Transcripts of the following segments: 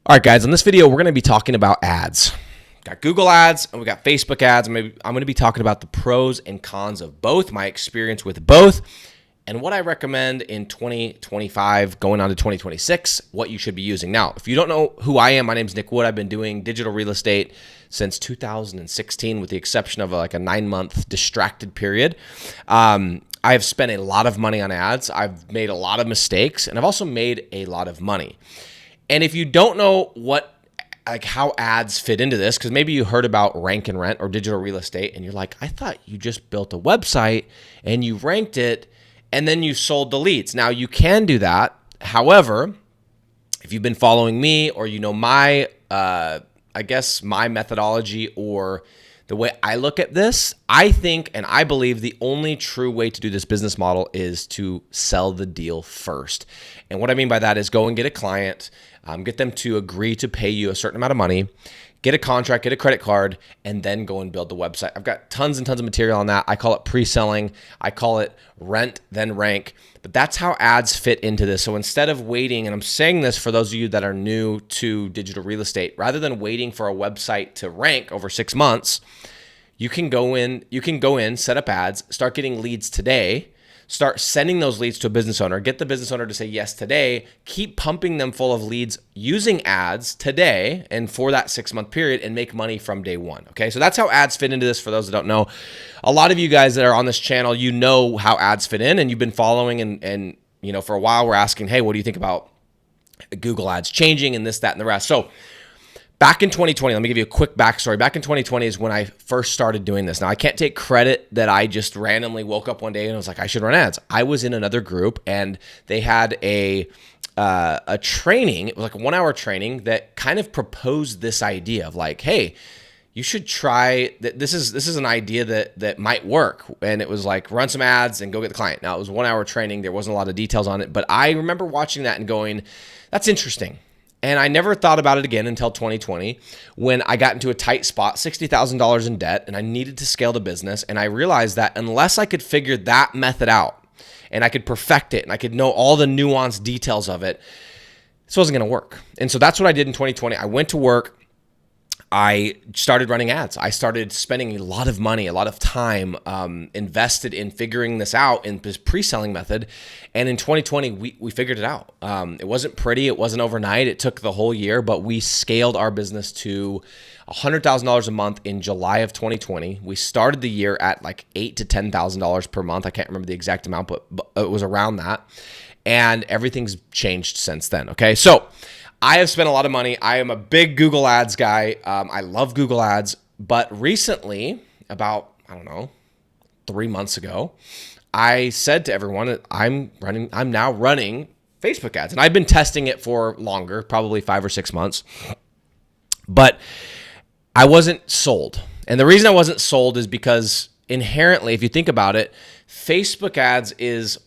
All right, guys, in this video, we're going to be talking about ads. Got Google ads and we got Facebook ads. I'm going to be talking about the pros and cons of both, my experience with both, and what I recommend in 2025 going on to 2026, what you should be using. Now, if you don't know who I am, my name is Nick Wood. I've been doing digital real estate since 2016 with the exception of like a 9-month distracted period. I have spent a lot of money on ads. I've made a lot of mistakes, and I've also made a lot of money. And if you don't know how ads fit into this, because maybe you heard about rank and rent or digital real estate, and you're like, I thought you just built a website and you ranked it and then you sold the leads. Now you can do that. However, if you've been following me or you know my methodology or the way I look at this, I think and I believe the only true way to do this business model is to sell the deal first. And what I mean by that is go and get a client, get them to agree to pay you a certain amount of money, get a contract, get a credit card, and then go and build the website. I've got tons and tons of material on that. I call it pre-selling. I call it rent, then rank. But that's how ads fit into this. So instead of waiting, and I'm saying this for those of you that are new to digital real estate, rather than waiting for a website to rank over 6 months, you can go in, set up ads, start getting leads today, start sending those leads to a business owner, get the business owner to say yes today, keep pumping them full of leads using ads today and for that 6-month period and make money from day one. Okay, so that's how ads fit into this for those that don't know. A lot of you guys that are on this channel, you know how ads fit in and you've been following and you know, for a while we're asking, hey, what do you think about Google ads changing and this, that, and the rest? So back in 2020, let me give you a quick backstory. Back in 2020 is when I first started doing this. Now, I can't take credit that I just randomly woke up one day and I was like, I should run ads. I was in another group and they had a training. It was like a 1-hour training that kind of proposed this idea of like, hey, you should try that. This is an idea that might work. And it was like, run some ads and go get the client. Now, it was a 1-hour training. There wasn't a lot of details on it, but I remember watching that and going, that's interesting. And I never thought about it again until 2020 when I got into a tight spot, $60,000 in debt, and I needed to scale the business. And I realized that unless I could figure that method out and I could perfect it and I could know all the nuanced details of it, this wasn't going to work. And so that's what I did in 2020. I went to work. I started running ads. I started spending a lot of money, a lot of time invested in figuring this out in this pre-selling method. And in 2020, we figured it out. It wasn't pretty. It wasn't overnight. It took the whole year, but we scaled our business to $100,000 a month in July of 2020. We started the year at like $8,000 to $10,000 per month. I can't remember the exact amount, but it was around that. And everything's changed since then. Okay, so I have spent a lot of money. I am a big Google Ads guy. I love Google Ads. But recently, about, 3 months ago, I said to everyone that I'm now running Facebook ads. And I've been testing it for longer, probably 5 or 6 months. But I wasn't sold. And the reason I wasn't sold is because inherently, if you think about it, Facebook ads is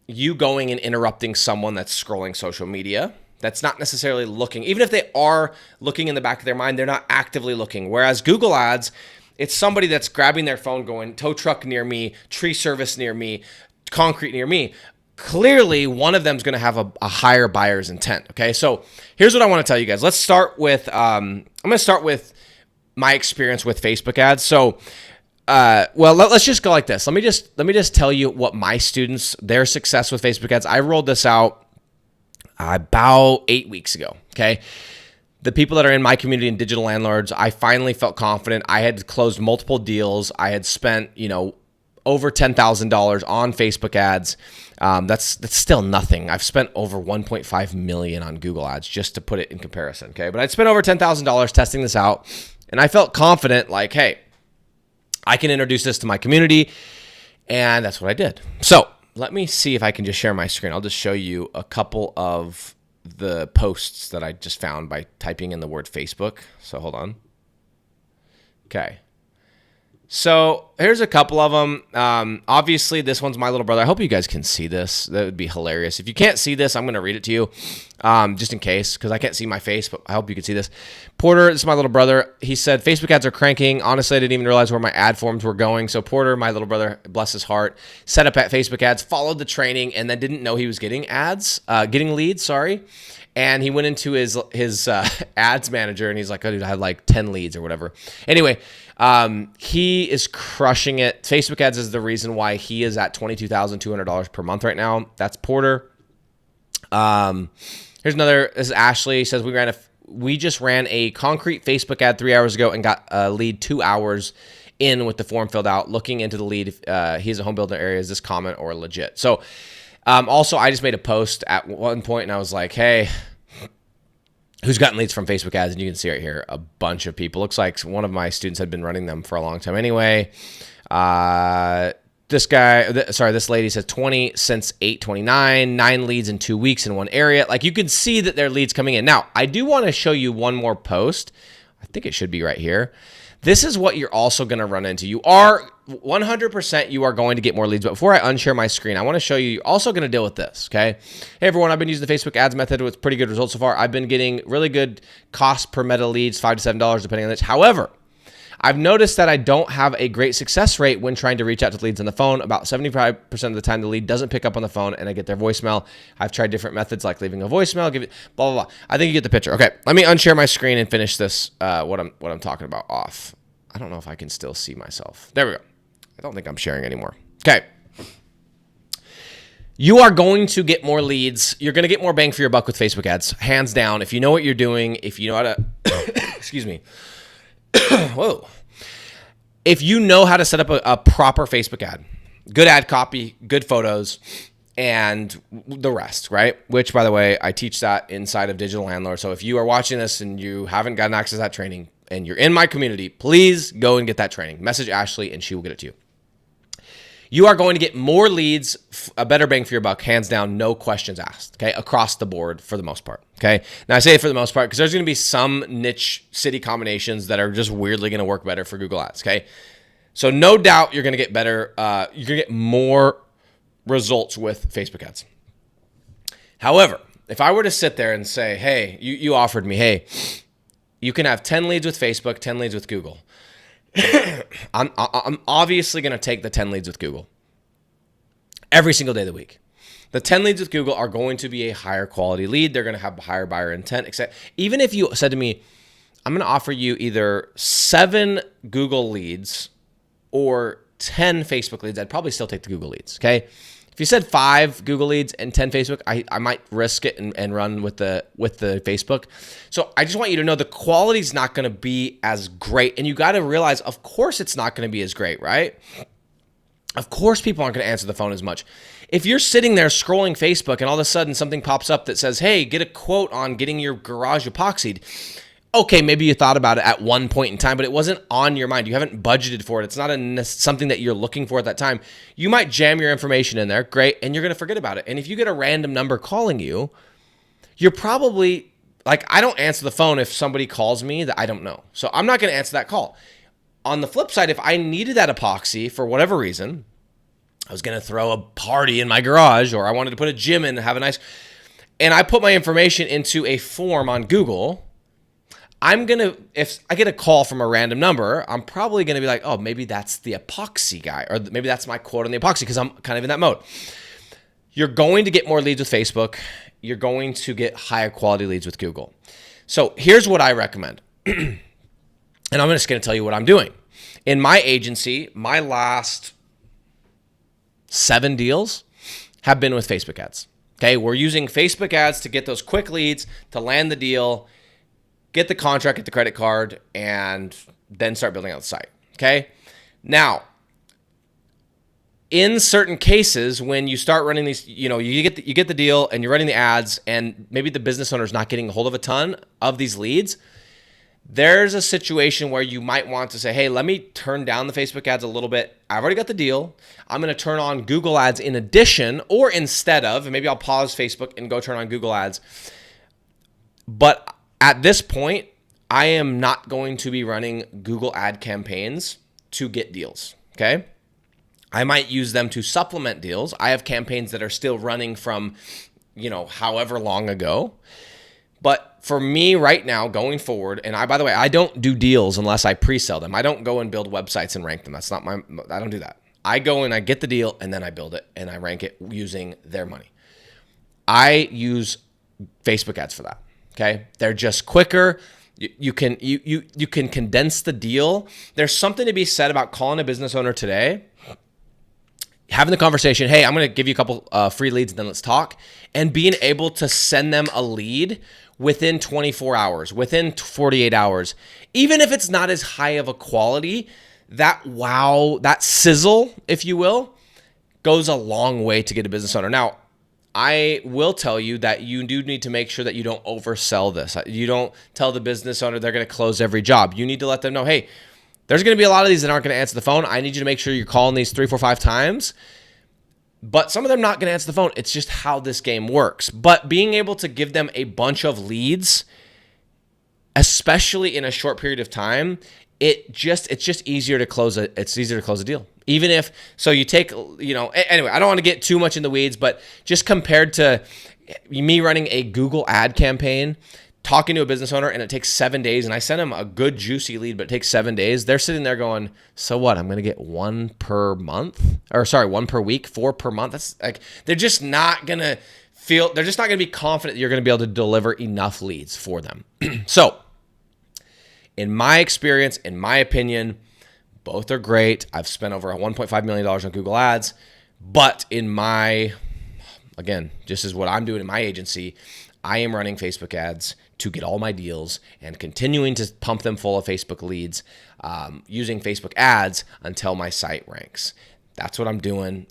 you going and interrupting someone that's scrolling social media. That's not necessarily looking. Even if they are looking in the back of their mind, they're not actively looking. Whereas Google ads, it's somebody that's grabbing their phone going, tow truck near me, tree service near me, concrete near me. Clearly, one of them is going to have a higher buyer's intent. Okay, so here's what I want to tell you guys. Let's start with, I'm going to start with my experience with Facebook ads. So, let's just go like this. Let me just tell you what my students, their success with Facebook ads. I rolled this out about 8 weeks ago, okay? The people that are in my community and digital landlords, I finally felt confident. I had closed multiple deals. I had spent, over $10,000 on Facebook ads. That's still nothing. I've spent over $1.5 million on Google ads just to put it in comparison, okay? But I'd spent over $10,000 testing this out, and I felt confident like, hey, I can introduce this to my community, and that's what I did. So let me see if I can just share my screen. I'll just show you a couple of the posts that I just found by typing in the word Facebook. So hold on. Okay. So here's a couple of them. Obviously, this one's my little brother. I hope you guys can see this. That would be hilarious. If you can't see this, I'm going to read it to you just in case, because I can't see my face, but I hope you can see this. Porter, this is my little brother. He said, Facebook ads are cranking. Honestly, I didn't even realize where my ad forms were going. So Porter, my little brother, bless his heart, set up at Facebook ads, followed the training, and then didn't know he was getting ads, getting leads, sorry. And he went into his ads manager and he's like, oh, dude, I had like 10 leads or whatever. Anyway, he is crushing it. Facebook ads is the reason why he is at $22,200 per month right now. That's Porter. Here's another. This is Ashley. He says we just ran a concrete Facebook ad 3 hours ago and got a lead 2 hours in with the form filled out. Looking into the lead, he's a home builder area. Is this comment or legit? So, also, I just made a post at one point and I was like, hey, who's gotten leads from Facebook ads? And you can see right here, a bunch of people. Looks like one of my students had been running them for a long time anyway. This lady says 20 since 8/29, 9 leads in 2 weeks in one area. Like you can see that there are leads coming in. Now, I do want to show you one more post. I think it should be right here. This is what you're also going to run into. You are 100% you are going to get more leads. But before I unshare my screen, I want to show you, you're also going to deal with this, okay? Hey, everyone, I've been using the Facebook ads method with pretty good results so far. I've been getting really good cost per meta leads, $5 to $7, depending on this. However, I've noticed that I don't have a great success rate when trying to reach out to leads on the phone. About 75% of the time, the lead doesn't pick up on the phone and I get their voicemail. I've tried different methods like leaving a voicemail, give it blah, blah, blah. I think you get the picture. Okay, let me unshare my screen and finish this, what I'm talking about off. I don't know if I can still see myself. There we go. I don't think I'm sharing anymore. Okay. You are going to get more leads. You're going to get more bang for your buck with Facebook ads, hands down. If you know what you're doing, if you know how to, excuse me. Whoa. If you know how to set up a proper Facebook ad, good ad copy, good photos, and the rest, right? Which, by the way, I teach that inside of Digital Landlord. So if you are watching this and you haven't gotten access to that training and you're in my community, please go and get that training. Message Ashley and she will get it to you. You are going to get more leads, a better bang for your buck, hands down, no questions asked, okay, across the board for the most part, okay? Now, I say it for the most part because there's going to be some niche city combinations that are just weirdly going to work better for Google Ads, okay? So no doubt you're going to get better, you're going to get more results with Facebook ads. However, if I were to sit there and say, hey, you offered me, hey, you can have 10 leads with Facebook, 10 leads with Google. I'm obviously going to take the 10 leads with Google every single day of the week. The 10 leads with Google are going to be a higher quality lead. They're going to have higher buyer intent. Except even if you said to me, I'm going to offer you either 7 Google leads or 10 Facebook leads, I'd probably still take the Google leads. Okay. If you said 5 Google leads and 10 Facebook, I might risk it and run with the Facebook. So I just want you to know the quality is not going to be as great. And you got to realize, of course, it's not going to be as great, right? Of course, people aren't going to answer the phone as much. If you're sitting there scrolling Facebook and all of a sudden something pops up that says, hey, get a quote on getting your garage epoxied. Okay, maybe you thought about it at one point in time, but it wasn't on your mind. You haven't budgeted for it. It's not something that you're looking for at that time. You might jam your information in there, great, and you're going to forget about it. And if you get a random number calling you, you're probably, like, I don't answer the phone if somebody calls me that I don't know. So I'm not going to answer that call. On the flip side, if I needed that epoxy for whatever reason, I was going to throw a party in my garage or I wanted to put a gym in and have a nice, and I put my information into a form on Google, if I get a call from a random number, I'm probably going to be like, oh, maybe that's the epoxy guy, or maybe that's my quote on the epoxy because I'm kind of in that mode. You're going to get more leads with Facebook. You're going to get higher quality leads with Google. So here's what I recommend. And I'm just going to tell you what I'm doing. In my agency, my last 7 deals have been with Facebook ads. Okay, we're using Facebook ads to get those quick leads, to land the deal, get the contract, get the credit card, and then start building out the site, okay? Now, in certain cases, when you start running these, you get the deal and you're running the ads and maybe the business owner is not getting a hold of a ton of these leads, there's a situation where you might want to say, hey, let me turn down the Facebook ads a little bit. I've already got the deal. I'm going to turn on Google ads in addition or instead of, and maybe I'll pause Facebook and go turn on Google ads. But at this point, I am not going to be running Google ad campaigns to get deals, okay? I might use them to supplement deals. I have campaigns that are still running from, however long ago. But for me right now, going forward, and by the way, I don't do deals unless I pre-sell them. I don't go and build websites and rank them. I don't do that. I go and I get the deal and then I build it and I rank it using their money. I use Facebook ads for that. Okay. They're just quicker. You can condense the deal. There's something to be said about calling a business owner today, having the conversation, hey, I'm going to give you a couple free leads and then let's talk, and being able to send them a lead within 24 hours, within 48 hours, even if it's not as high of a quality, that wow, that sizzle, if you will, goes a long way to get a business owner. Now, I will tell you that you do need to make sure that you don't oversell this. You don't tell the business owner they're going to close every job. You need to let them know, hey, there's going to be a lot of these that aren't going to answer the phone. I need you to make sure you're calling these 3, 4, 5 times. But some of them not going to answer the phone. It's just how this game works. But being able to give them a bunch of leads, especially in a short period of time, it's just easier to close a deal. Even if, so you take, anyway, I don't want to get too much in the weeds, but just compared to me running a Google ad campaign, talking to a business owner, and it takes 7 days, and I send them a good juicy lead, but it takes 7 days. They're sitting there going, so what? I'm going to get one per week, 4 per month. That's like, they're just not going to be confident that you're going to be able to deliver enough leads for them. So in my experience, in my opinion, both are great. I've spent over $1.5 million on Google Ads, but again, just as what I'm doing in my agency, I am running Facebook ads to get all my deals and continuing to pump them full of Facebook leads, using Facebook ads until my site ranks. That's what I'm doing.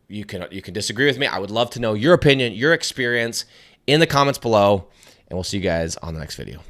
You can disagree with me. I would love to know your opinion, your experience in the comments below, and we'll see you guys on the next video.